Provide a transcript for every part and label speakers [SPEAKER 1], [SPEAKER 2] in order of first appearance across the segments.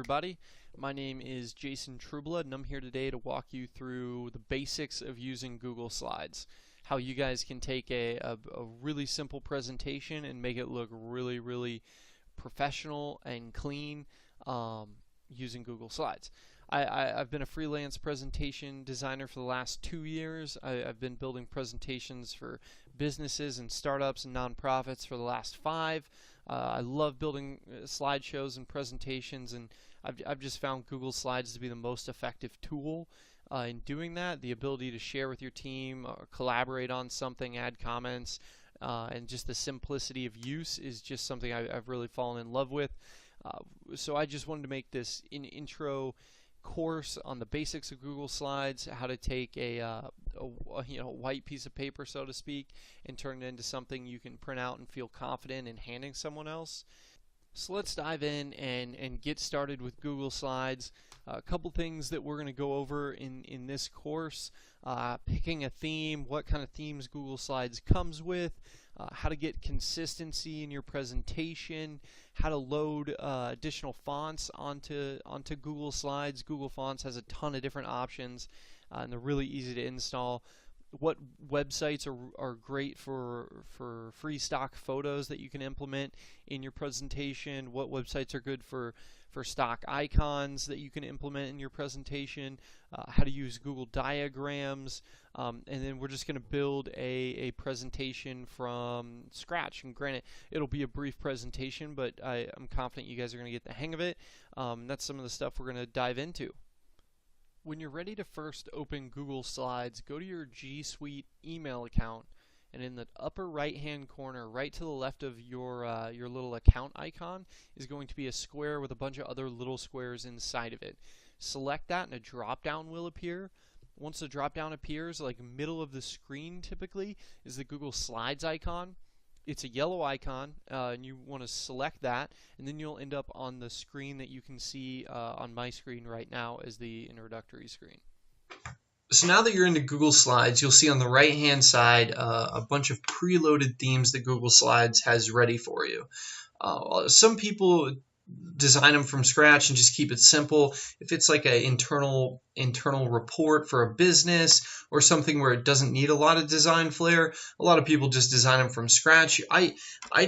[SPEAKER 1] everybody. My name is Jason Trueblood, and I'm here today to walk you through the basics of using Google Slides. How you guys can take a really simple presentation and make it look really professional and clean using Google Slides. I've been a freelance presentation designer for the last 2 years. I've been building presentations for businesses and startups and nonprofits for the last 5. I love building slideshows and presentations, and I've just found Google Slides to be the most effective tool in doing that. The ability to share with your team, collaborate on something, add comments, and just the simplicity of use is just something I've really fallen in love with. So I just wanted to make this an intro course on the basics of Google Slides, how to take a white piece of paper, so to speak, and turn it into something you can print out and feel confident in handing someone else. So let's dive in and get started with Google Slides. A couple things that we're going to go over in this course: picking a theme, what kind of themes Google Slides comes with, how to get consistency in your presentation, how to load additional fonts onto Google Slides. Google Fonts has a ton of different options, and they're really easy to install. What websites are great for free stock photos that you can implement in your presentation, what websites are good for stock icons that you can implement in your presentation, how to use Google Diagrams, and then we're just going to build a presentation from scratch. And granted, it'll be a brief presentation, but I'm confident you guys are going to get the hang of it. That's some of the stuff we're going to dive into. When you're ready to first open Google Slides, go to your G Suite email account, and in the upper right hand corner, right to the left of your little account icon, is going to be a square with a bunch of other little squares inside of it. Select that and a drop down will appear. Once the drop down appears, like middle of the screen typically is the Google Slides icon. It's a yellow icon, and you want to select that, and then you'll end up on the screen that you can see on my screen right now as the introductory screen.
[SPEAKER 2] So now that you're into Google Slides, you'll see on the right-hand side a bunch of preloaded themes that Google Slides has ready for you. Some people design them from scratch and just keep it simple. If it's like an internal report for a business or something where it doesn't need a lot of design flair, a lot of people just design them from scratch. I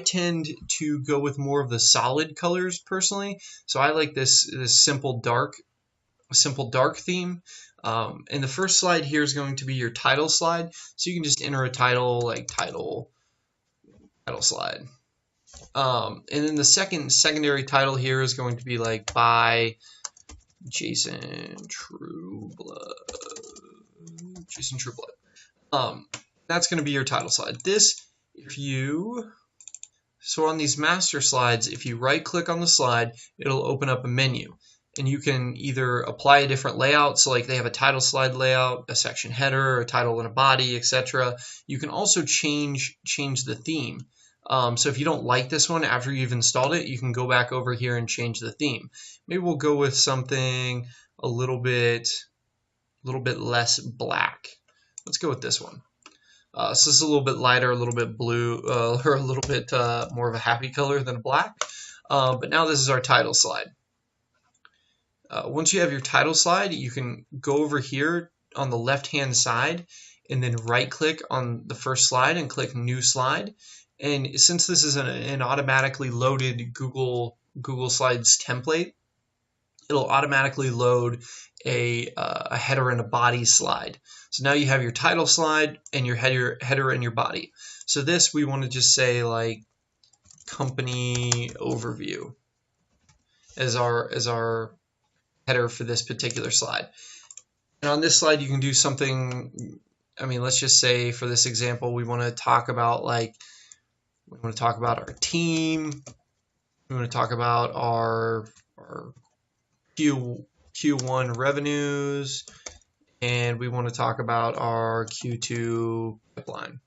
[SPEAKER 2] tend to go with more of the solid colors personally, so I like this simple dark theme. And the first slide here is going to be your title slide, so you can just enter a title like title slide. And then the secondary title here is going to be like by Jason Trueblood. That's going to be your title slide. So on these master slides, if you right click on the slide, it'll open up a menu. And you can either apply a different layout, so like they have a title slide layout, a section header, a title and a body, etc. You can also change the theme. So if you don't like this one after you've installed it, you can go back over here and change the theme. Maybe we'll go with something a little bit less black. Let's go with this one. So this is a little bit lighter, a little bit blue, or a little bit more of a happy color than a black. But now this is our title slide. Once you have your title slide, you can go over here on the left-hand side and then right-click on the first slide and click New Slide. And since this is an automatically loaded Google Slides template, it'll automatically load a header and a body slide. So now you have your title slide and your header and your body. So this we want to just say like company overview as our header for this particular slide. And on this slide you can do something, let's just say for this example we want to talk about our team. We want to talk about our Q1 revenues, and we want to talk about our Q2 pipeline.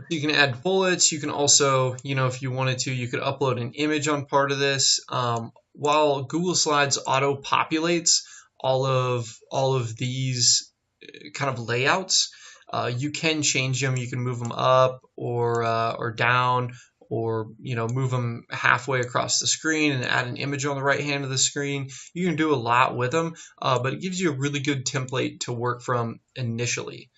[SPEAKER 2] You can add bullets. You can also, if you wanted to, you could upload an image on part of this. While Google Slides auto-populates all of these kind of layouts, You can change them. You can move them up or down, or move them halfway across the screen and add an image on the right hand of the screen. You can do a lot with them, but it gives you a really good template to work from initially.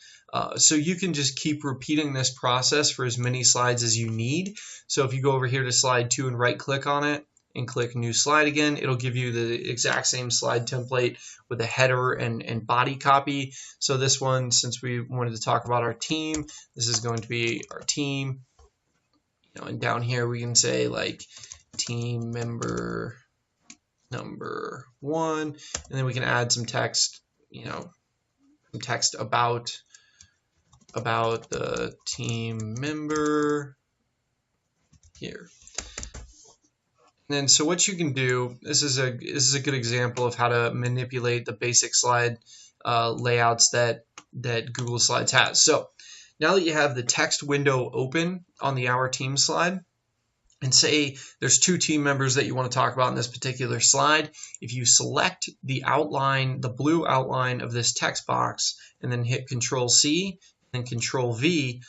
[SPEAKER 2] So you can just keep repeating this process for as many slides as you need. So if you go over here to slide 2 and right click on it and click new slide again, it'll give you the exact same slide template with a header and body copy. So this one, since we wanted to talk about our team, this is going to be our team. And down here we can say like team member number 1, and then we can add some text, some text about the team member here. And then so what you can do, this is a good example of how to manipulate the basic slide layouts that Google Slides has. So now that you have the text window open on the Our Team slide, and say there's 2 team members that you want to talk about in this particular slide, if you select the outline, the blue outline of this text box, and then hit Control-C and Control-V,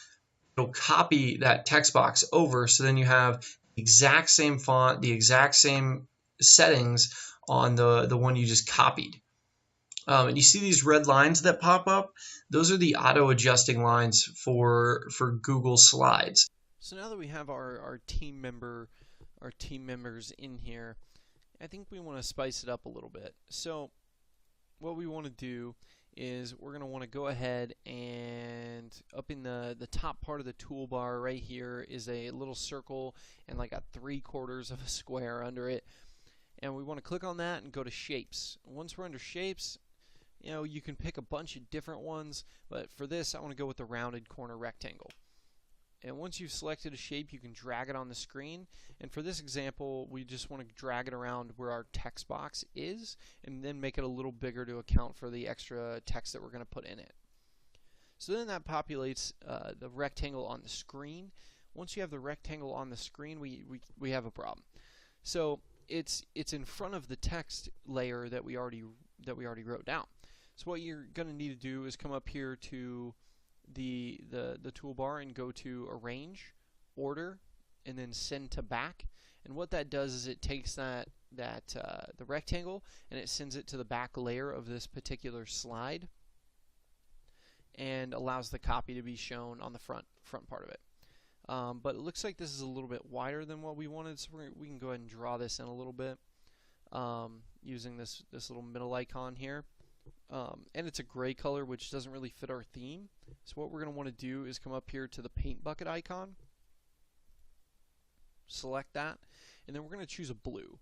[SPEAKER 2] it'll copy that text box over, so then you have the exact same font, the exact same settings on the one you just copied. And you see these red lines that pop up? Those are the auto-adjusting lines for Google Slides.
[SPEAKER 1] So now that we have our team members in here, I think we want to spice it up a little bit. So what we want to do is we're going to want to go ahead and up in the top part of the toolbar right here is a little circle and like a 3/4 of a square under it, and we want to click on that and go to shapes. Once we're under shapes, you can pick a bunch of different ones, but for this I want to go with the rounded corner rectangle. And once you've selected a shape, you can drag it on the screen. And for this example, we just want to drag it around where our text box is and then make it a little bigger to account for the extra text that we're going to put in it. So then that populates the rectangle on the screen. Once you have the rectangle on the screen, we have a problem. So it's in front of the text layer that we already wrote down. So what you're going to need to do is come up here to the toolbar and go to Arrange, Order, and then Send to Back. And what that does is it takes the rectangle and it sends it to the back layer of this particular slide and allows the copy to be shown on the front part of it. But it looks like this is a little bit wider than what we wanted, so we can go ahead and draw this in a little bit using this little middle icon here. And it's a gray color, which doesn't really fit our theme. So what we're going to want to do is come up here to the paint bucket icon, select that, and then we're going to choose a blue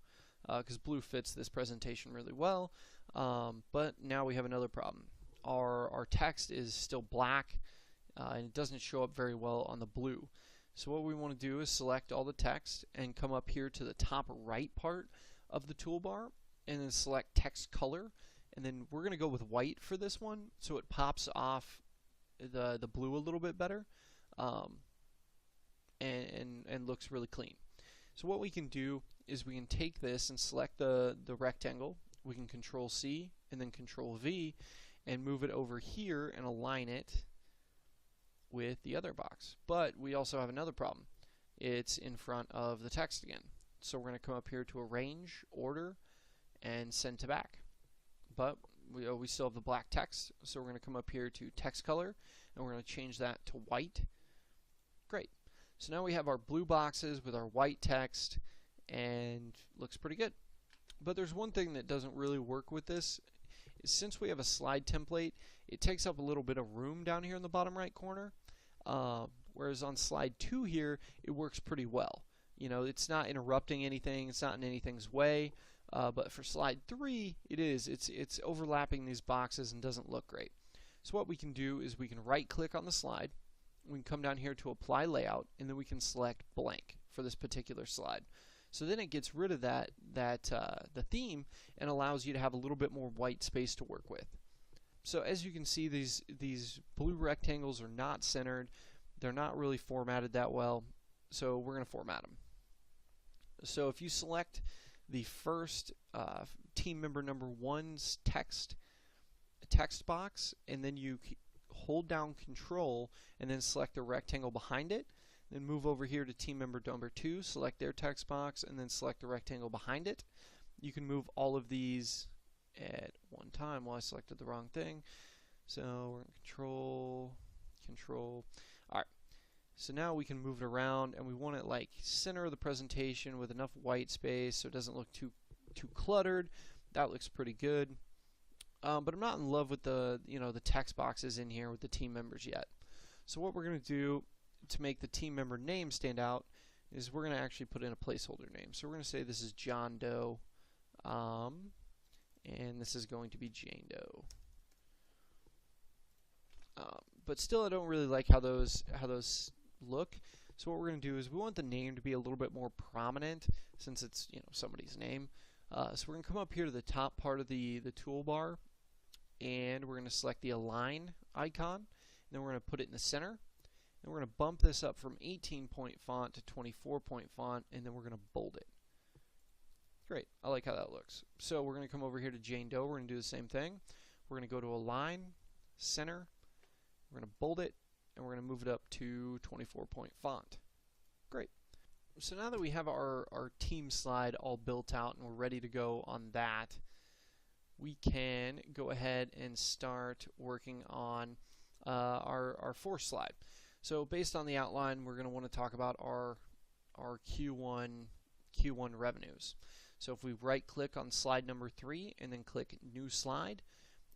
[SPEAKER 1] because blue fits this presentation really well. But now we have another problem. Our text is still black and it doesn't show up very well on the blue. So what we want to do is select all the text and come up here to the top right part of the toolbar and then select text color. And then we're going to go with white for this one, so it pops off the blue a little bit better and looks really clean. So what we can do is we can take this and select the rectangle. We can Control-C and then Control-V and move it over here and align it with the other box. But we also have another problem. It's in front of the text again. So we're going to come up here to Arrange, Order, and Send to Back. But we still have the black text, so we're going to come up here to text color and we're going to change that to white. Great. So now we have our blue boxes with our white text and looks pretty good. But there's one thing that doesn't really work with this. Since we have a slide template, it takes up a little bit of room down here in the bottom right corner, whereas on slide 2 here it works pretty well. It's not interrupting anything, it's not in anything's way. But for slide 3, it's overlapping these boxes and doesn't look great. So what we can do is we can right click on the slide, we can come down here to Apply Layout, and then we can select Blank for this particular slide. So then it gets rid of the theme and allows you to have a little bit more white space to work with. So as you can see, these blue rectangles are not centered, they're not really formatted that well, so we're going to format them. So if you select the first team member number 1's text box, and then you hold down Control and then select the rectangle behind it. Then move over here to team member number 2, select their text box, and then select the rectangle behind it. You can move all of these at one time. Well, I selected the wrong thing. So we're in Control, Control. Alright, so now we can move it around, and we want it like center of the presentation with enough white space so it doesn't look too cluttered. That looks pretty good. But I'm not in love with the text boxes in here with the team members yet. So what we're going to do to make the team member name stand out is we're going to actually put in a placeholder name. So we're going to say this is John Doe, and this is going to be Jane Doe. But still, I don't really like how those look. So what we're going to do is we want the name to be a little bit more prominent since it's somebody's name. So we're going to come up here to the top part of the toolbar, and we're going to select the Align icon, and then we're going to put it in the center. And we're going to bump this up from 18-point font to 24-point font, and then we're going to bold it. Great, I like how that looks. So we're going to come over here to Jane Doe. We're going to do the same thing. We're going to go to Align, Center. We're going to bold it, and we're going to move it up to 24-point font. Great. So now that we have our team slide all built out and we're ready to go on that, we can go ahead and start working on our fourth slide. So based on the outline, we're going to want to talk about our Q1 revenues. So if we right click on slide number 3 and then click new slide,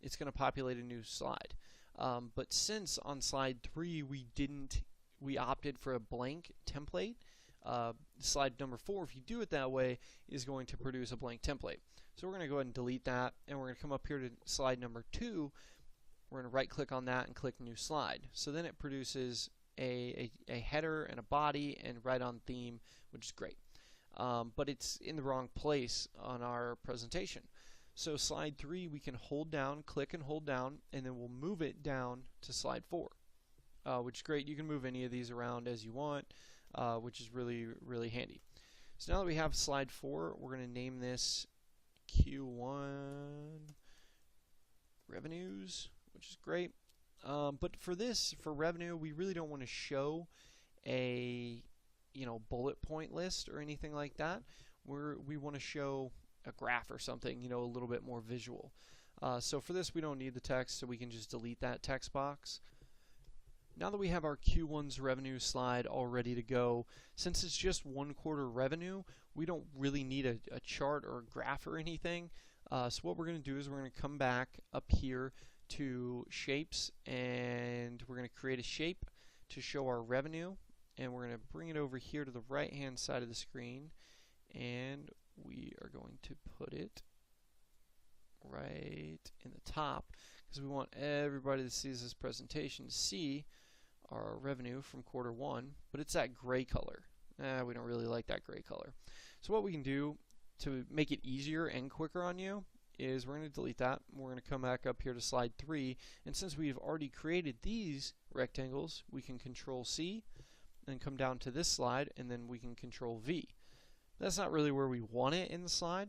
[SPEAKER 1] it's going to populate a new slide. But since on slide 3 we opted for a blank template, slide number 4, if you do it that way, is going to produce a blank template. So we're going to go ahead and delete that, and we're going to come up here to slide number 2. We're going to right click on that and click new slide. So then it produces a header and a body and right on theme, which is great. But it's in the wrong place on our presentation. So slide 3 we can hold down, click and hold down, and then we'll move it down to slide 4, which is great. You can move any of these around as you want, which is really, really handy. So now that we have slide 4, we're going to name this Q1 revenues, which is great. But for revenue, we really don't want to show a bullet point list or anything like that. We want to show a graph or something, a little bit more visual. So for this, we don't need the text, so we can just delete that text box. Now that we have our Q1's revenue slide all ready to go, since it's just 1 quarter revenue, we don't really need a chart or a graph or anything. So what we're going to do is we're going to come back up here to shapes, and we're going to create a shape to show our revenue, and we're going to bring it over here to the right hand side of the screen, and we are going to put it right in the top because we want everybody that sees this presentation to see our revenue from quarter 1, but it's that gray color. We don't really like that gray color. So what we can do to make it easier and quicker on you is we're going to delete that. We're going to come back up here to slide 3, and since we've already created these rectangles, we can Control C and come down to this slide, and then we can Control V. That's not really where we want it in the slide,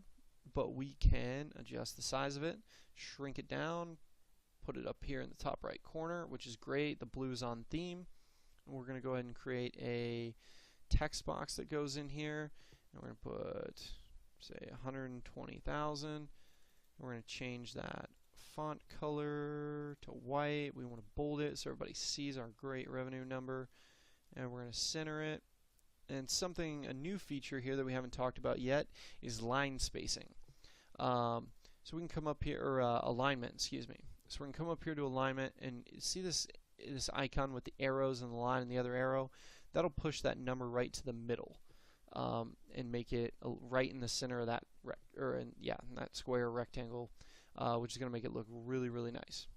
[SPEAKER 1] but we can adjust the size of it, shrink it down, put it up here in the top right corner, which is great. The blue's on theme. And we're going to go ahead and create a text box that goes in here, and we're going to put, say, 120,000. We're going to change that font color to white. We want to bold it so everybody sees our great revenue number, and we're going to center it. And a new feature here that we haven't talked about yet is line spacing. So we can come up here, or alignment, excuse me. So we're going to come up here to alignment, and see this icon with the arrows and the line and the other arrow? That'll push that number right to the middle, and make it right in the center of that in that square rectangle, which is going to make it look really, really nice.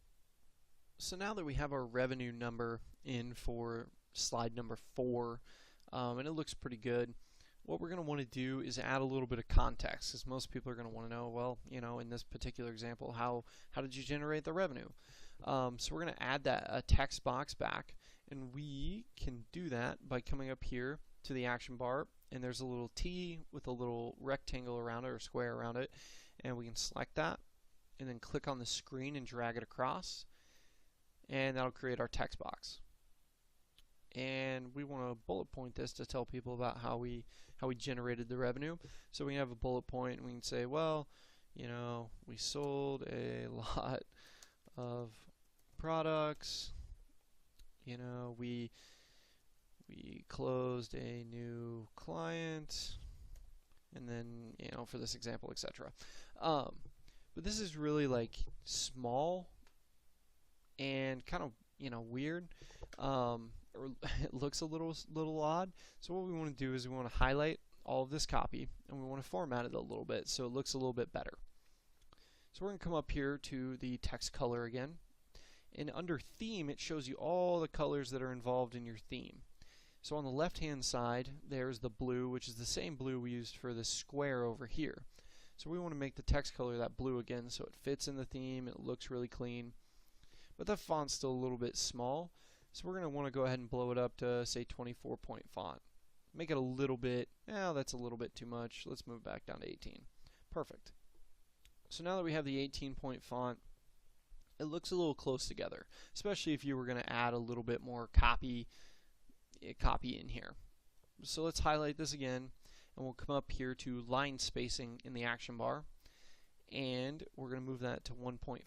[SPEAKER 1] So now that we have our revenue number in for slide number 4, and it looks pretty good, what we're going to want to do is add a little bit of context, because most people are going to want to know, well, in this particular example, how did you generate the revenue? So we're going to add a text box back, and we can do that by coming up here to the action bar, and there's a little T with a little rectangle around it, or square around it, and we can select that and then click on the screen and drag it across, and that'll create our text box. And we want to bullet point this to tell people about how we generated the revenue. So we have a bullet point and we can say, well, you know, we sold a lot of products, you know, we closed a new client, and then, you know, for this example, etc. But this is really like small and kind of, you know, weird, or it looks a little odd. So what we want to do is we want to highlight all of this copy and we want to format it a little bit so it looks a little bit better. So we're going to come up here to the text color again, and under theme it shows you all the colors that are involved in your theme. So on the left hand side there's the blue, which is the same blue we used for the square over here. So we want to make the text color that blue again so it fits in the theme, it looks really clean. But the font's still a little bit small, so we're going to want to go ahead and blow it up to, say, 24-point font. Make it a little bit, that's a little bit too much. Let's move back down to 18. Perfect. So now that we have the 18-point font, it looks a little close together, especially if you were going to add a little bit more copy in here. So let's highlight this again, and we'll come up here to line spacing in the action bar, and we're going to move that to 1.5.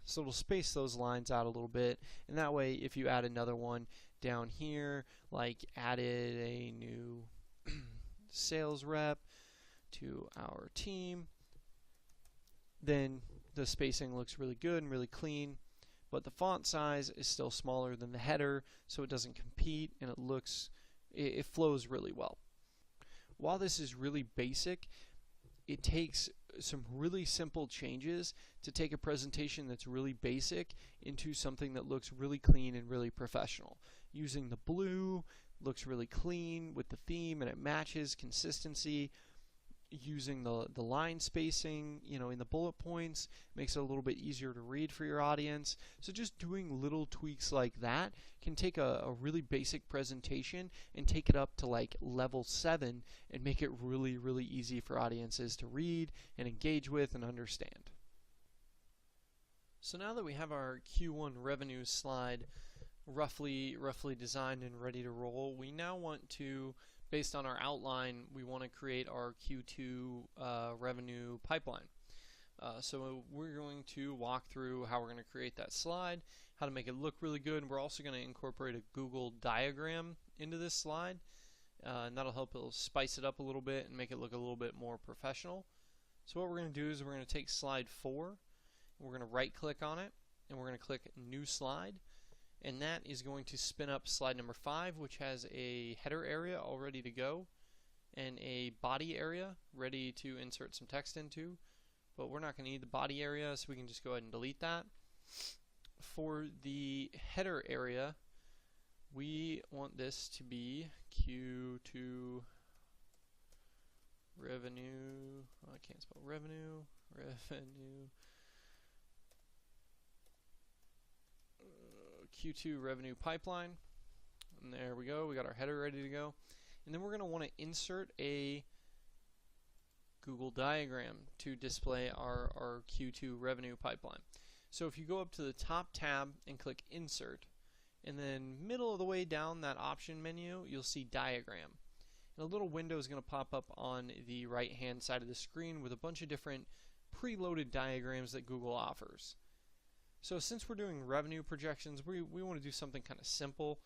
[SPEAKER 1] So it'll space those lines out a little bit, and that way if you add another one down here, like added a new sales rep to our team, then the spacing looks really good and really clean, but the font size is still smaller than the header, so it doesn't compete, and it flows really well. While this is really basic, it takes some really simple changes to take a presentation that's really basic into something that looks really clean and really professional. Using the blue looks really clean with the theme, and it matches consistency. Using the line spacing, you know, in the bullet points makes it a little bit easier to read for your audience. So just doing little tweaks like that can take a really basic presentation and take it up to like level 7 and make it really, really easy for audiences to read and engage with and understand. So now that we have our Q1 revenue slide roughly designed and ready to roll, we now want to, based on our outline, we want to create our Q2 revenue pipeline. So we're going to walk through how we're going to create that slide, how to make it look really good, and we're also going to incorporate a Google diagram into this slide, and that'll help it'll spice it up a little bit and make it look a little bit more professional. So what we're going to do is we're going to take slide 4, we're going to right click on it, and we're going to click new slide. And that is going to spin up slide number 5, which has a header area all ready to go and a body area ready to insert some text into, but we're not going to need the body area, so we can just go ahead and delete that. For the header area, we want this to be Q2 revenue, I can't spell revenue, Q2 revenue pipeline, and there we go, we got our header ready to go. And then we're going to want to insert a Google diagram to display our Q2 revenue pipeline. So if you go up to the top tab and click insert, and then middle of the way down that option menu you'll see diagram, and a little window is going to pop up on the right hand side of the screen with a bunch of different preloaded diagrams that Google offers. So since we're doing revenue projections, we want to do something kind of simple.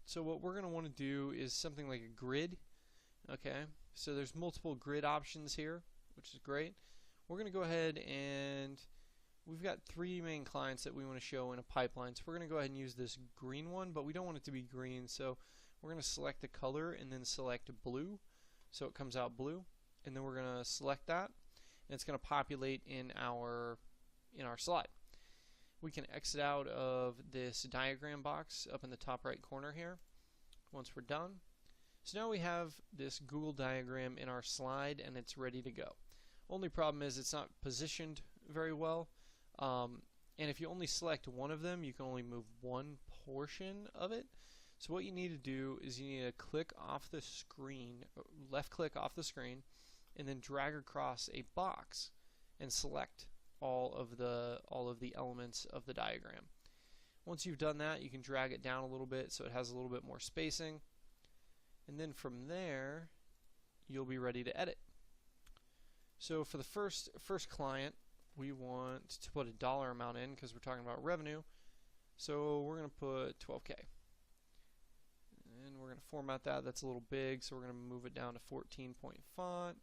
[SPEAKER 1] So what we're going to want to do is something like a grid. Okay, so there's multiple grid options here, which is great. We're going to go ahead and we've got 3 main clients that we want to show in a pipeline. So we're going to go ahead and use this green one, but we don't want it to be green. So we're going to select the color and then select blue, so it comes out blue. And then we're going to select that, and it's going to populate in our slide. We can exit out of this diagram box up in the top right corner here once we're done. So now we have this Google diagram in our slide and it's ready to go. Only problem is it's not positioned very well, and if you only select one of them you can only move one portion of it. So what you need to do is you need to click off the screen, left click off the screen, and then drag across a box and select all of the elements of the diagram. Once you've done that, you can drag it down a little bit so it has a little bit more spacing. And then from there, you'll be ready to edit. So for the first client, we want to put a dollar amount in because we're talking about revenue. So we're going to put 12K. And we're going to format that. That's a little big, so we're going to move it down to 14-point font.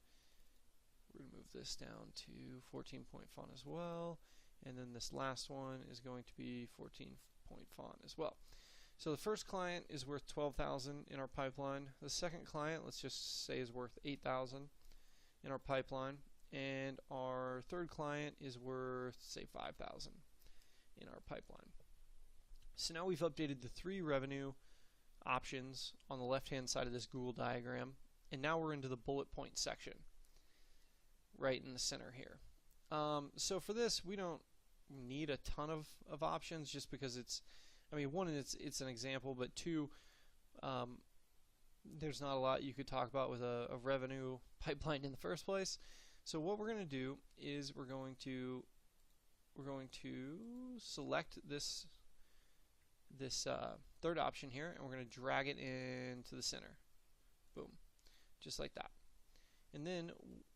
[SPEAKER 1] We're going to move this down to 14-point font as well. And then this last one is going to be 14-point font as well. So the first client is worth 12,000 in our pipeline. The second client, let's just say, is worth 8,000 in our pipeline. And our third client is worth, say, 5,000 in our pipeline. So now we've updated the 3 revenue options on the left-hand side of this Google diagram. And now we're into the bullet point section right in the center here. So for this, we don't need a ton of options just because it's, I mean, one, it's an example, but two, there's not a lot you could talk about with a revenue pipeline in the first place. So what we're going to do is we're going to select this third option here, and we're going to drag it into the center. Boom, just like that. And then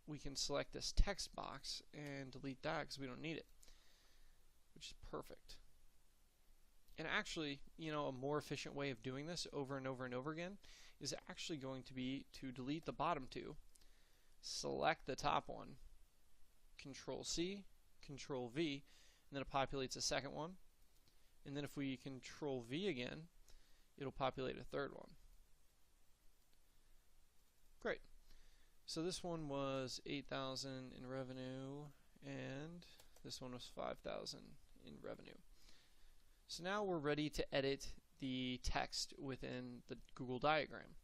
[SPEAKER 1] we can select this text box and delete that because we don't need it, which is perfect. And actually, you know, a more efficient way of doing this over and over and over again is actually going to be to delete the bottom 2, select the top one, Control C, Control V, and then it populates a second one. And then if we Control V again, it'll populate a third one. Great. So this one was 8,000 in revenue, and this one was 5,000 in revenue. So now we're ready to edit the text within the Google diagram.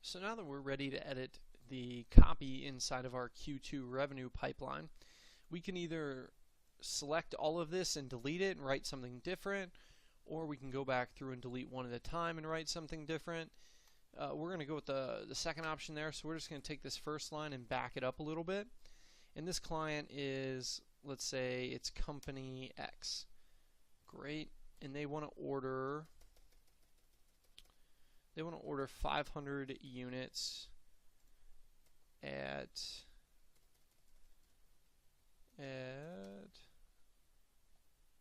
[SPEAKER 1] So now that we're ready to edit the copy inside of our Q2 revenue pipeline, we can either select all of this and delete it and write something different, or we can go back through and delete one at a time and write something different. We're going to go with the second option there, so we're just going to take this first line and back it up a little bit. And this client is, let's say it's company X. Great. And they want to order 500 units at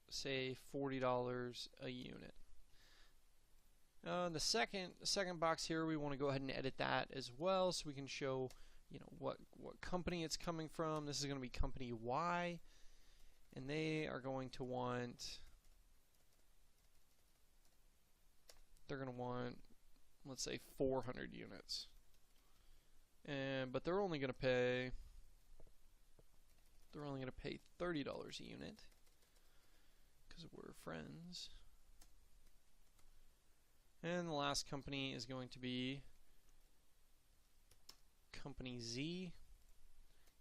[SPEAKER 1] say $40 a unit. The second box here, we want to go ahead and edit that as well, so we can show, you know, what company it's coming from. This is going to be company Y, and they are going to want, let's say 400 units, but they're only going to pay $30 a unit because we're friends. And the last company is going to be company Z,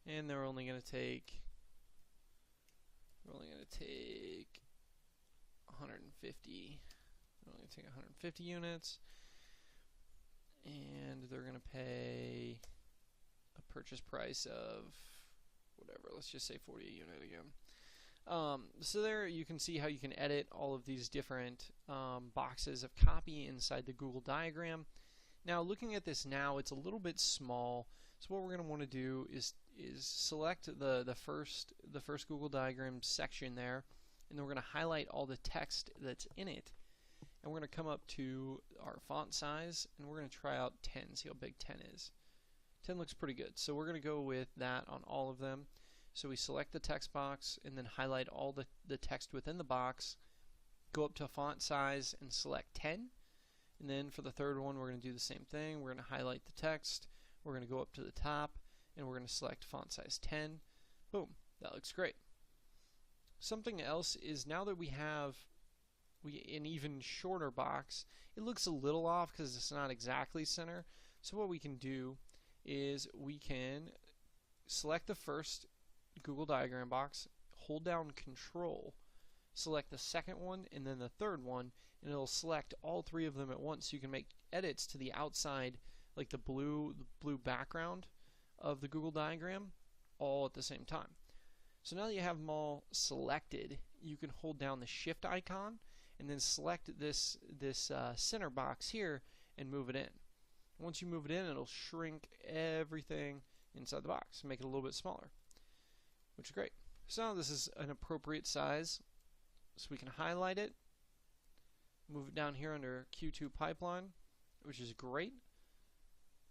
[SPEAKER 1] and they're only going to take 150. They're only going to take 150 units, and they're going to pay a purchase price of whatever. Let's just say 40 a unit again. So there you can see how you can edit all of these different boxes of copy inside the Google diagram. Now looking at this now, it's a little bit small, so what we're going to want to do is select the first Google diagram section there, and then we're going to highlight all the text that's in it, and we're going to come up to our font size, and we're going to try out 10, see how big 10 is. 10 looks pretty good, so we're going to go with that on all of them. So we select the text box and then highlight all the text within the box, go up to font size and select 10, and then for the third one we're going to do the same thing. We're going to highlight the text, we're going to go up to the top, and we're going to select font size 10. Boom, that looks great. Something else is, now that we have an even shorter box, it looks a little off because it's not exactly center. So what we can do is we can select the first Google diagram box, hold down Control, select the second one and then the third one, and it'll select all 3 of them at once, so you can make edits to the outside, like the blue background of the Google diagram, all at the same time. So now that you have them all selected, you can hold down the Shift icon and then select this center box here and move it in. Once you move it in, it'll shrink everything inside the box and make it a little bit smaller, which is great. So now this is an appropriate size, so we can highlight it, move it down here under Q2 pipeline, which is great.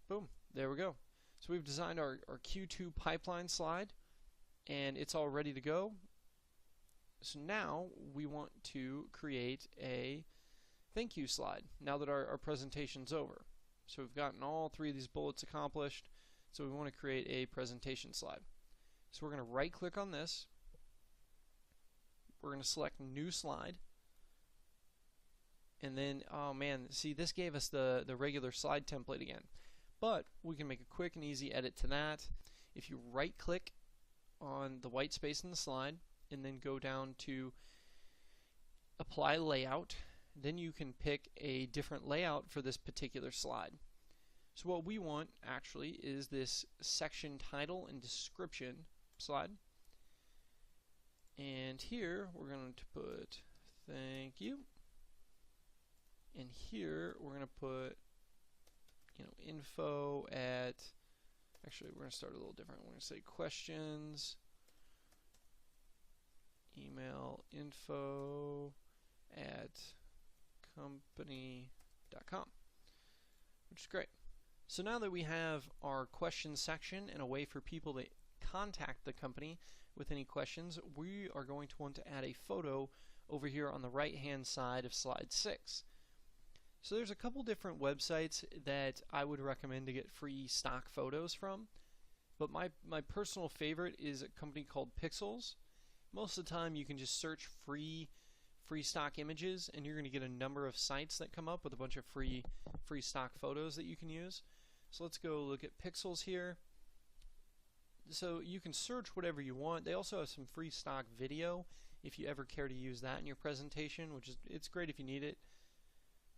[SPEAKER 1] Boom, there we go. So we've designed our Q2 pipeline slide, and it's all ready to go. So now we want to create a thank you slide now that our presentation's over. So we've gotten all three of these bullets accomplished, so we want to create a presentation slide. So we're going to right click on this, we're going to select new slide, and then, oh man, see, this gave us the regular slide template again. But we can make a quick and easy edit to that. If you right click on the white space in the slide and then go down to apply layout, then you can pick a different layout for this particular slide. So what we want actually is this section title and description slide. And here we're going to put thank you. And here we're going to put, you know, info at, actually we're going to start a little different. We're going to say questions, email info at company.com, which is great. So now that we have our questions section and a way for people to contact the company with any questions, we are going to want to add a photo over here on the right hand side of slide 6. So there's a couple different websites that I would recommend to get free stock photos from, but my personal favorite is a company called Pixels. Most of the time you can just search free stock images and you're going to get a number of sites that come up with a bunch of free stock photos that you can use. So let's go look at Pixels here. So you can search whatever you want. They also have some free stock video if you ever care to use that in your presentation, which is, it's great if you need it.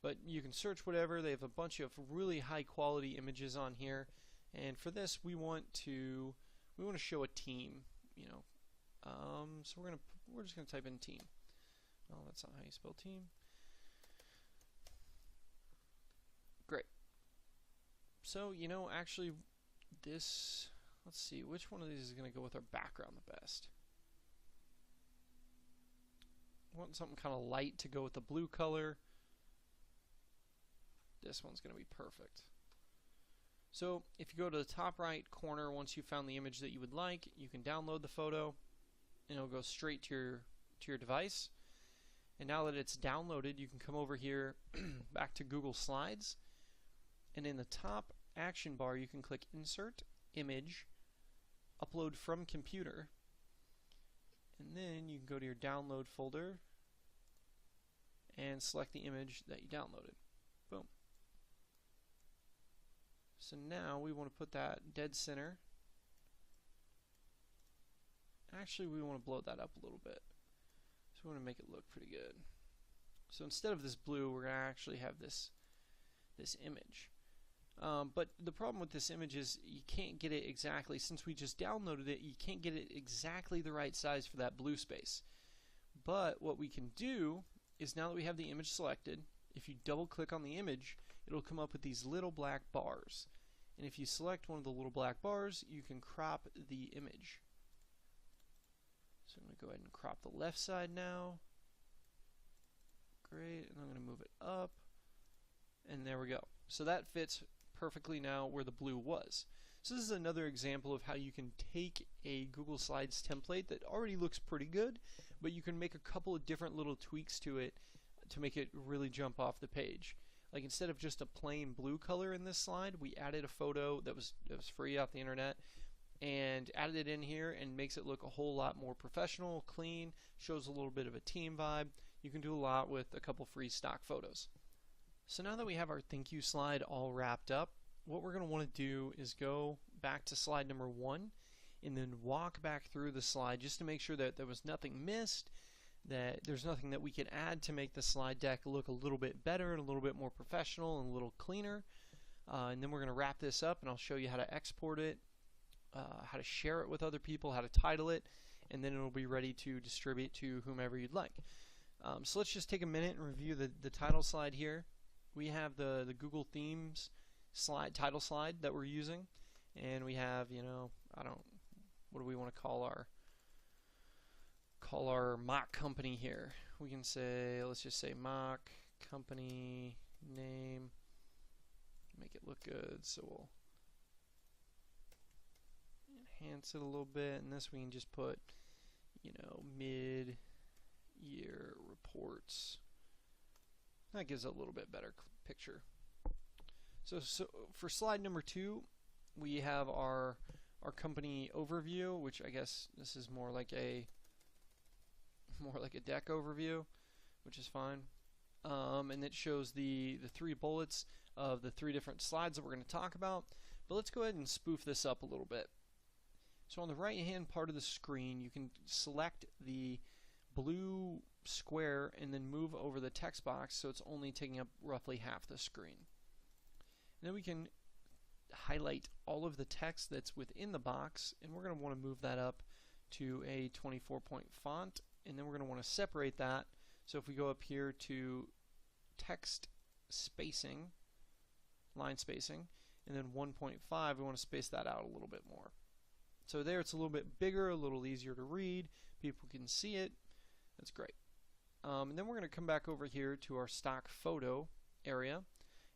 [SPEAKER 1] But you can search whatever. They have a bunch of really high quality images on here, and for this we want to show a team, you know. So we're just gonna type in team. Oh, that's not how you spell team. Great. So, you know, actually this, let's see, which one of these is gonna go with our background the best? I want something kind of light to go with the blue color. This one's going to be perfect. So if you go to the top right corner, once you found the image that you would like, you can download the photo and it'll go straight to your device. And now that it's downloaded, you can come over here back to Google Slides, and in the top action bar you can click Insert, Image, Upload from Computer, and then you can go to your download folder and select the image that you downloaded. Boom. So now we want to put that dead center. Actually, we want to blow that up a little bit. So we want to make it look pretty good. So instead of this blue, we're going to actually have this image. But the problem with this image is you can't get it exactly, since we just downloaded it, you can't get it exactly the right size for that blue space. But what we can do is, now that we have the image selected, if you double click on the image, it'll come up with these little black bars. And if you select one of the little black bars, you can crop the image. So I'm going to go ahead and crop the left side now. Great, and I'm going to move it up. And there we go. So that fits perfectly now where the blue was. So this is another example of how you can take a Google Slides template that already looks pretty good, but you can make a couple of different little tweaks to it to make it really jump off the page. Like, instead of just a plain blue color in this slide, we added a photo that was free off the internet and added it in here, and makes it look a whole lot more professional, clean, shows a little bit of a team vibe. You can do a lot with a couple free stock photos. So now that we have our thank you slide all wrapped up, what we're going to want to do is go back to slide number 1 and then walk back through the slide just to make sure that there was nothing missed, that there's nothing that we can add to make the slide deck look a little bit better and a little bit more professional and a little cleaner. And then we're going to wrap this up, and I'll show you how to export it, how to share it with other people, how to title it, and then it'll be ready to distribute to whomever you'd like. So let's just take a minute and review the title slide here. We have the Google Themes title slide that we're using, and we have, what do we want to call our mock company here? We can say, let's just say mock company name, make it look good, so we'll enhance it a little bit, and this we can just put, mid-year reports. That gives a little bit better picture. So for slide number 2, we have our company overview, which I guess this is more like a deck overview, which is fine. And it shows the 3 bullets of the 3 different slides that we're going to talk about. But let's go ahead and spoof this up a little bit. So on the right hand part of the screen, you can select the blue square and then move over the text box so it's only taking up roughly half the screen. And then we can highlight all of the text that's within the box, and we're going to want to move that up to a 24-point font, and then we're going to want to separate that. So if we go up here to text spacing, line spacing, and then 1.5, we want to space that out a little bit more. So there it's a little bit bigger, a little easier to read, people can see it. That's great. And then we're going to come back over here to our stock photo area,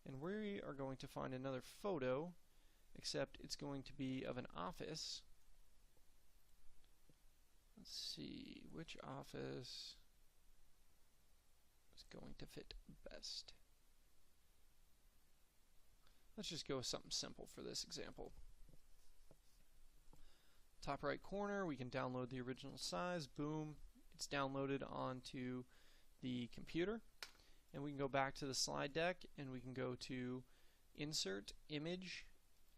[SPEAKER 1] and we are going to find another photo, except it's going to be of an office. Let's see, which office is going to fit best. Let's just go with something simple for this example. Top right corner, we can download the original size. Boom, it's downloaded onto the computer. And we can go back to the slide deck and we can go to Insert, Image,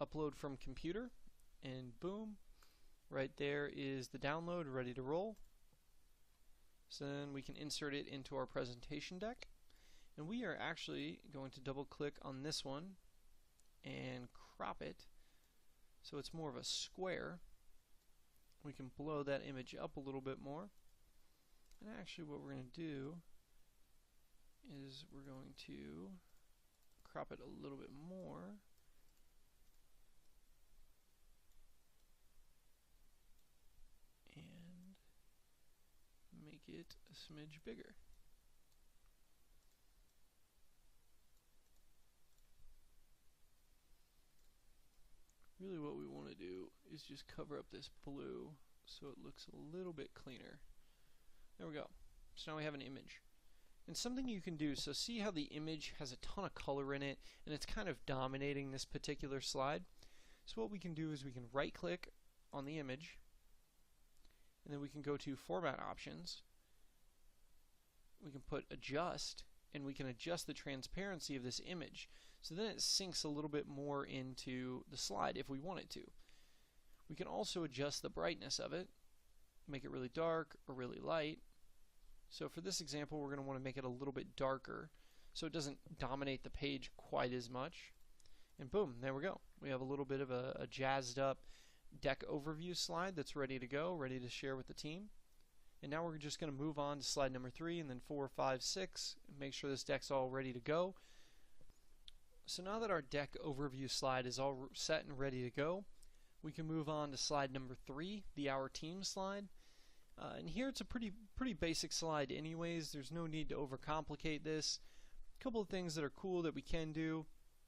[SPEAKER 1] Upload from Computer, and boom, right there is the download ready to roll. So then we can insert it into our presentation deck. And we are actually going to double click on this one and crop it so it's more of a square. We can blow that image up a little bit more. And actually what we're going to do is we're going to crop it a little bit more. And make it a smidge bigger. Really what we want to do is just cover up this blue so it looks a little bit cleaner. There we go. So now we have an image. And something you can do, so see how the image has a ton of color in it and it's kind of dominating this particular slide. So what we can do is we can right click on the image and then we can go to Format Options. We can put Adjust and we can adjust the transparency of this image. So then it sinks a little bit more into the slide if we want it to. We can also adjust the brightness of it, make it really dark or really light. So for this example, we're going to want to make it a little bit darker so it doesn't dominate the page quite as much. And boom, there we go. We have a little bit of a jazzed up deck overview slide that's ready to go, ready to share with the team. And now we're just going to move on to slide number 3 and then 4, 5, 6 and make sure this deck's all ready to go. So now that our deck overview slide is all set and ready to go, we can move on to slide number 3, the Our Team slide. And here it's a pretty basic slide anyways. There's no need to overcomplicate this. A couple of things that are cool that we can do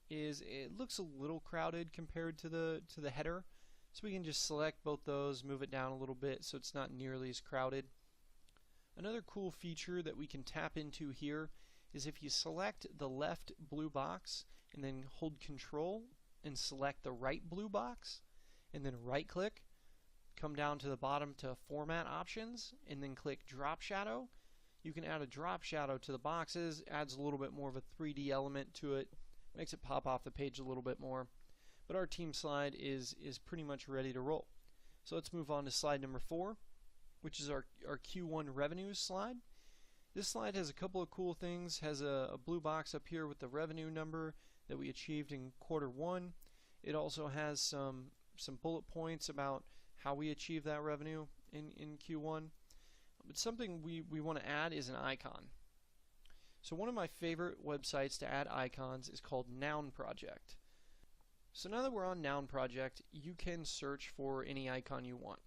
[SPEAKER 1] is it looks a little crowded compared to the header. So we can just select both those, move it down a little bit so it's not nearly as crowded. Another cool feature that we can tap into here is if you select the left blue box and then hold Control and select the right blue box and then right click, come down to the bottom to Format Options and then click Drop Shadow. You can add a drop shadow to the boxes, adds a little bit more of a 3D element to it, makes it pop off the page a little bit more. But our team slide is pretty much ready to roll. So let's move on to slide number 4, which is our Q1 revenues slide. This slide has a couple of cool things. Has a blue box up here with the revenue number that we achieved in Q1. It also has some bullet points about how we achieved that revenue in Q1. But something we want to add is an icon. So one of my favorite websites to add icons is called Noun Project. So now that we're on Noun Project, you can search for any icon you want.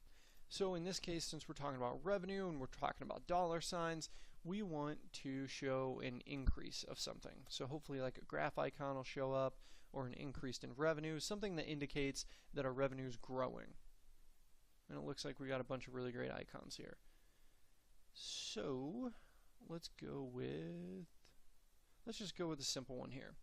[SPEAKER 1] So in this case, since we're talking about revenue and we're talking about dollar signs, we want to show an increase of something. So hopefully like a graph icon will show up, or an increase in revenue, something that indicates that our revenue is growing. And it looks like we got a bunch of really great icons here. So let's just go with a simple one here.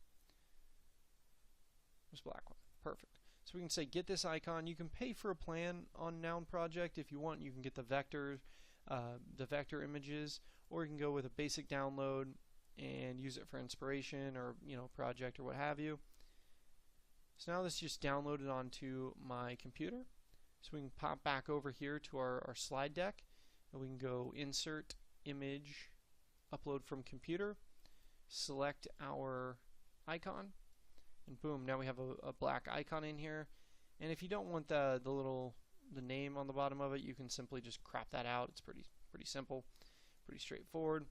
[SPEAKER 1] This black one. Perfect. So we can say get this icon. You can pay for a plan on Noun Project if you want. You can get the vector images, or you can go with a basic download and use it for inspiration or project or what have you. So now this just downloaded onto my computer. So we can pop back over here to our slide deck, and we can go Insert, Image, Upload from Computer, select our icon, and boom, now we have a black icon in here. And if you don't want the name on the bottom of it, you can simply just crop that out. It's pretty simple, pretty straightforward.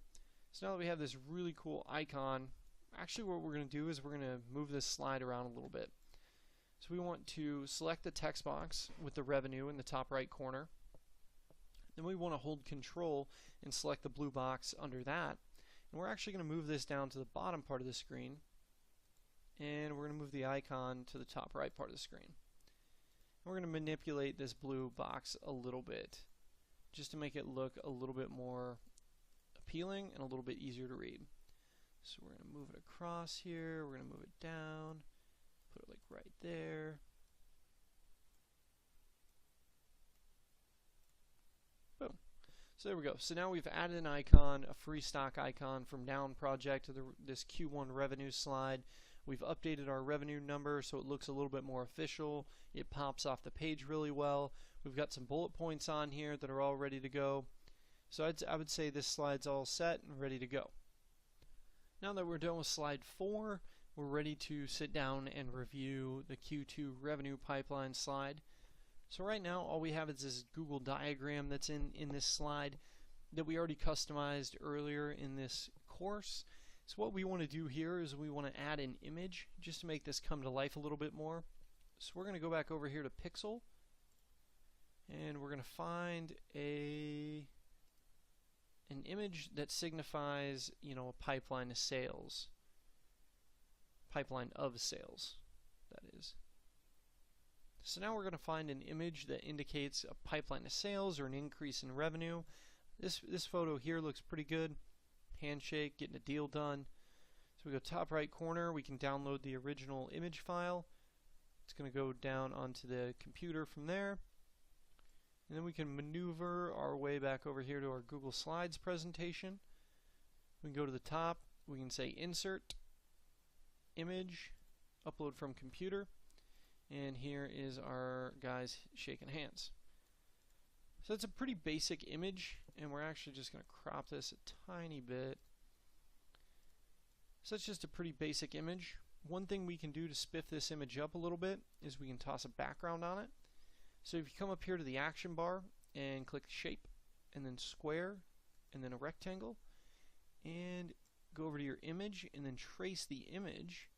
[SPEAKER 1] So now that we have this really cool icon, actually what we're going to do is we're going to move this slide around a little bit. So we want to select the text box with the revenue in the top right corner. Then we want to hold Control and select the blue box under that. And we're actually going to move this down to the bottom part of the screen. And we're going to move the icon to the top right part of the screen. And we're going to manipulate this blue box a little bit, just to make it look a little bit more appealing and a little bit easier to read. So we're going to move it across here. We're going to move it down. Put it like right there. Boom. So there we go. So now we've added an icon, a free stock icon from Noun Project to this Q1 revenue slide. We've updated our revenue number so it looks a little bit more official. It pops off the page really well. We've got some bullet points on here that are all ready to go. So I would say this slide's all set and ready to go. Now that we're done with slide 4, we're ready to sit down and review the Q2 revenue pipeline slide. So right now all we have is this Google diagram that's in this slide that we already customized earlier in this course. So what we want to do here is we want to add an image just to make this come to life a little bit more. So we're going to go back over here to Pixel, and we're going to find an image that signifies, a pipeline of sales. Pipeline of sales, that is. So now we're going to find an image that indicates a pipeline of sales or an increase in revenue. This photo here looks pretty good. Handshake, getting a deal done. So we go top right corner, we can download the original image file. It's going to go down onto the computer from there. And then we can maneuver our way back over here to our Google Slides presentation. We can go to the top, we can say Insert, Image, Upload from Computer, and here is our guys shaking hands. So it's a pretty basic image, and we're actually just going to crop this a tiny bit. So it's just a pretty basic image. One thing we can do to spiff this image up a little bit is we can toss a background on it. So if you come up here to the action bar and click shape, and then square, and then a rectangle, and go over to your image and then trace the image,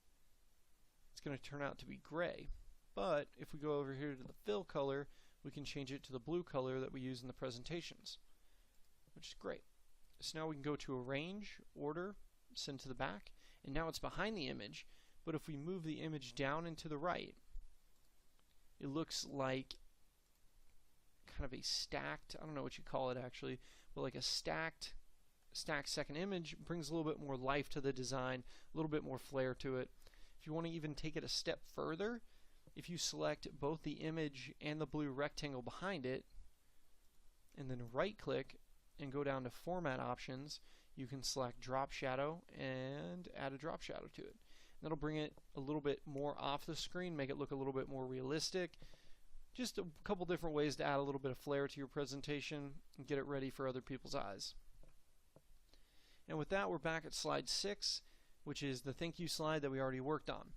[SPEAKER 1] it's going to turn out to be gray. But if we go over here to the fill color, we can change it to the blue color that we use in the presentations, which is great. So now we can go to Arrange, Order, Send to the back, and now it's behind the image. But if we move the image down and to the right, it looks like kind of a stacked, I don't know what you call it actually, but like a stacked second image. Brings a little bit more life to the design, a little bit more flair to it. If you want to even take it a step further, if you select both the image and the blue rectangle behind it, and then right click and go down to Format Options, you can select Drop Shadow and add a drop shadow to it. And that'll bring it a little bit more off the screen, make it look a little bit more realistic. Just a couple different ways to add a little bit of flair to your presentation and get it ready for other people's eyes. And with that, we're back at slide 6, which is the thank you slide that we already worked on.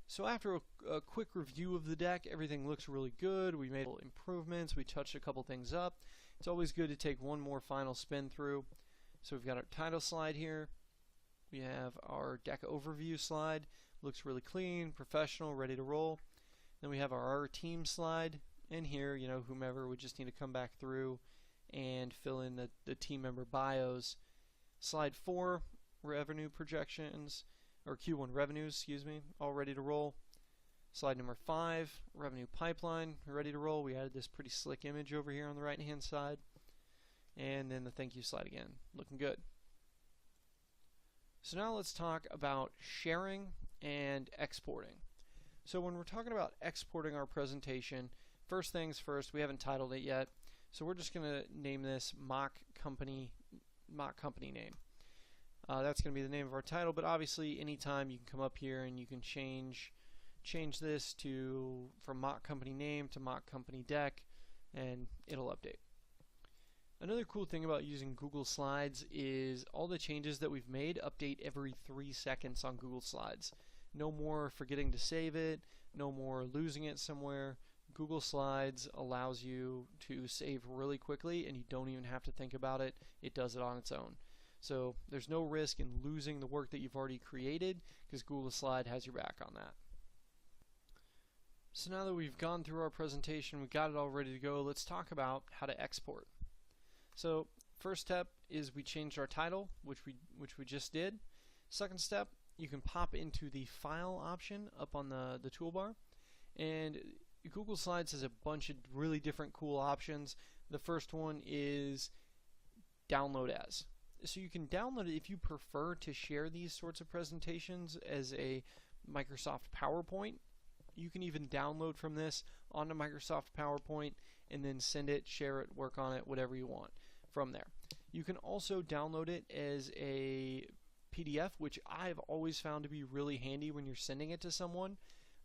[SPEAKER 1] So after a quick review of the deck, everything looks really good. We made improvements, we touched a couple things up. It's always good to take one more final spin through. So we've got our title slide here. we have our deck overview slide. Looks really clean, professional, ready to roll. Then we have our team slide. And here, whomever would just need to come back through and fill in the team member bios. Slide 4, revenue projections, or Q1 revenues, all ready to roll. Slide number 5, revenue pipeline, ready to roll. We added this pretty slick image over here on the right hand side. And then the thank you slide again, looking good. So now let's talk about sharing and exporting. So when we're talking about exporting our presentation, first things first, we haven't titled it yet, so we're just going to name this mock company name. That's going to be the name of our title, but obviously anytime you can come up here and you can change this from mock company name to mock company deck, and it'll update. Another cool thing about using Google Slides is all the changes that we've made update every 3 seconds on Google Slides. No more forgetting to save it, no more losing it somewhere. Google Slides allows you to save really quickly and you don't even have to think about it. It does it on its own. So there's no risk in losing the work that you've already created because Google Slide has your back on that. So now that we've gone through our presentation, we've got it all ready to go, let's talk about how to export. So first step is we changed our title, which we just did. Second step, you can pop into the file option up on the toolbar, and Google Slides has a bunch of really different cool options. The first one is download as. So you can download it if you prefer to share these sorts of presentations as a Microsoft PowerPoint. You can even download from this onto Microsoft PowerPoint and then send it, share it, work on it, whatever you want from there. You can also download it as a PDF, which I've always found to be really handy when you're sending it to someone.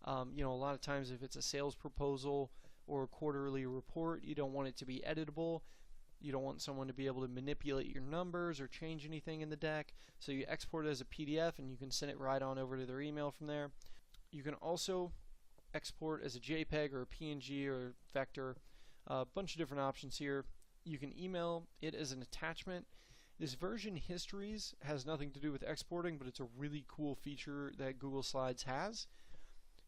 [SPEAKER 1] A lot of times if it's a sales proposal or a quarterly report, you don't want it to be editable. You don't want someone to be able to manipulate your numbers or change anything in the deck. So you export it as a PDF and you can send it right on over to their email from there. You can also export as a JPEG or a PNG or vector. A bunch of different options here. You can email it as an attachment. This version histories has nothing to do with exporting, but it's a really cool feature that Google Slides has.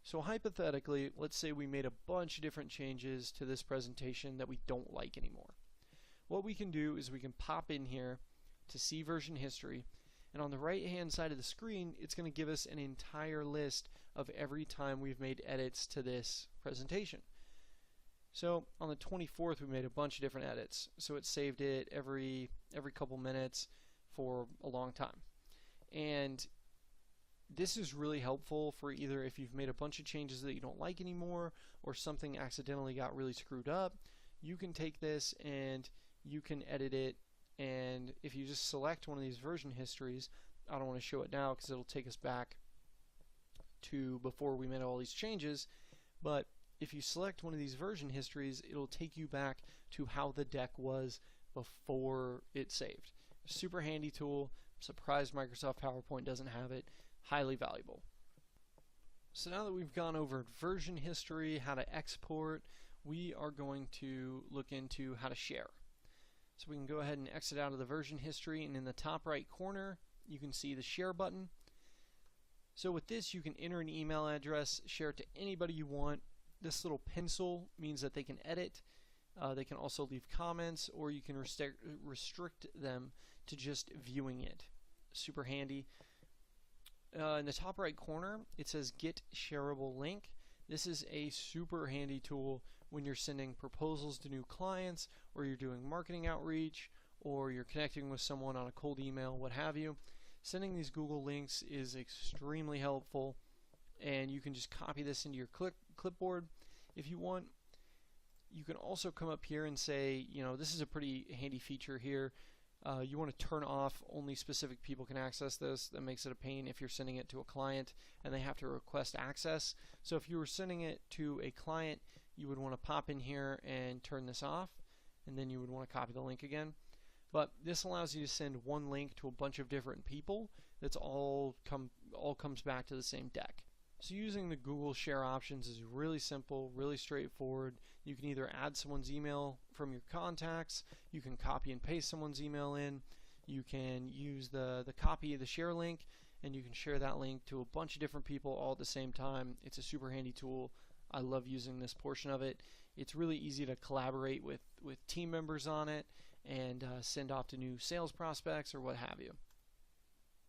[SPEAKER 1] So hypothetically, let's say we made a bunch of different changes to this presentation that we don't like anymore. What we can do is we can pop in here to see version history, and on the right hand side of the screen it's going to give us an entire list of every time we've made edits to this presentation. So on the 24th we made a bunch of different edits, so it saved it every couple minutes for a long time. And this is really helpful for either if you've made a bunch of changes that you don't like anymore or something accidentally got really screwed up. You can take this and you can edit it, and if you just select one of these version histories, I don't want to show it now because it'll take us back to before we made all these changes, but if you select one of these version histories, it'll take you back to how the deck was before it saved. Super handy tool. I'm surprised Microsoft PowerPoint doesn't have it. Highly valuable. So now that we've gone over version history, how to export, we are going to look into how to share. So we can go ahead and exit out of the version history, and in the top right corner you can see the share button. So with this you can enter an email address, share it to anybody you want. This little pencil means that they can edit. They can also leave comments, or you can restrict them to just viewing it. Super handy. In the top right corner it says Get Shareable Link. This is a super handy tool when you're sending proposals to new clients, or you're doing marketing outreach, or you're connecting with someone on a cold email, what have you. Sending these Google links is extremely helpful, and you can just copy this into your clipboard if you want. You can also come up here and say, this is a pretty handy feature here. You want to turn off only specific people can access this. That makes it a pain if you're sending it to a client and they have to request access. So if you were sending it to a client, you would want to pop in here and turn this off, and then you would want to copy the link again. But this allows you to send one link to a bunch of different people that's all comes back to the same deck. So using the Google Share options is really simple, really straightforward. You can either add someone's email from your contacts, you can copy and paste someone's email in, You can use the copy of the share link, and you can share that link to a bunch of different people all at the same time. It's a super handy tool. I love using this portion of it. It's really easy to collaborate with team members on it and send off to new sales prospects or what have you.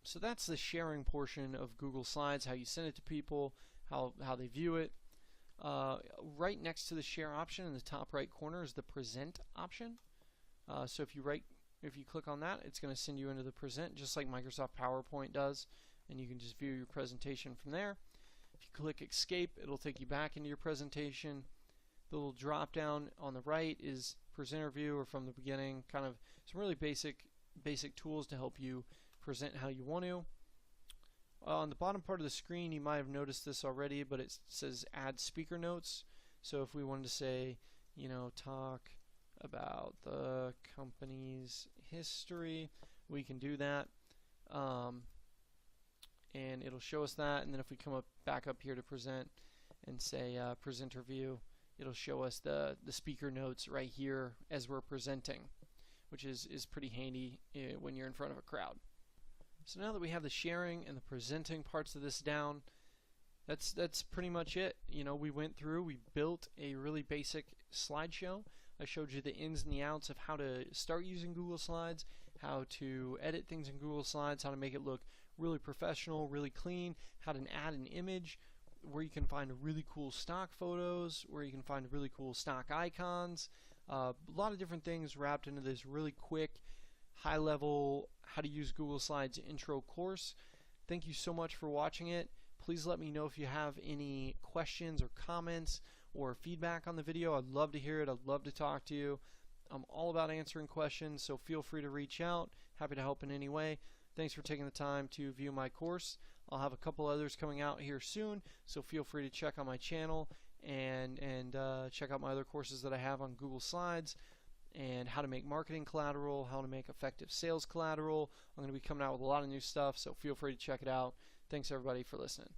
[SPEAKER 1] So that's the sharing portion of Google Slides, how you send it to people, how they view it. Right next to the share option in the top right corner is the present option. So if you click on that, it's going to send you into the present just like Microsoft PowerPoint does, and you can just view your presentation from there. If you click escape, it'll take you back into your presentation. The little drop down on the right is presenter view or from the beginning, kind of some really basic tools to help you present how you want to. On the bottom part of the screen, you might have noticed this already, but it says add speaker notes. So if we wanted to say, talk about the company's history, we can do that. And it'll show us that, and then if we come back up here to present and say presenter view, it'll show us the speaker notes right here as we're presenting, which is pretty handy when you're in front of a crowd. So now that we have the sharing and the presenting parts of this down, that's pretty much it. We went through, we built a really basic slideshow. I showed you the ins and the outs of how to start using Google Slides, how to edit things in Google Slides, how to make it look really professional, really clean, how to add an image, where you can find really cool stock photos, where you can find really cool stock icons, a lot of different things wrapped into this really quick, high-level how to use Google Slides intro course. Thank you so much for watching it. Please let me know if you have any questions or comments or feedback on the video. I'd love to hear it. I'd love to talk to you. I'm all about answering questions, so feel free to reach out. Happy to help in any way. Thanks for taking the time to view my course. I'll have a couple others coming out here soon, so feel free to check on my channel and check out my other courses that I have on Google Slides and how to make marketing collateral, how to make effective sales collateral. I'm going to be coming out with a lot of new stuff, so feel free to check it out. Thanks everybody for listening.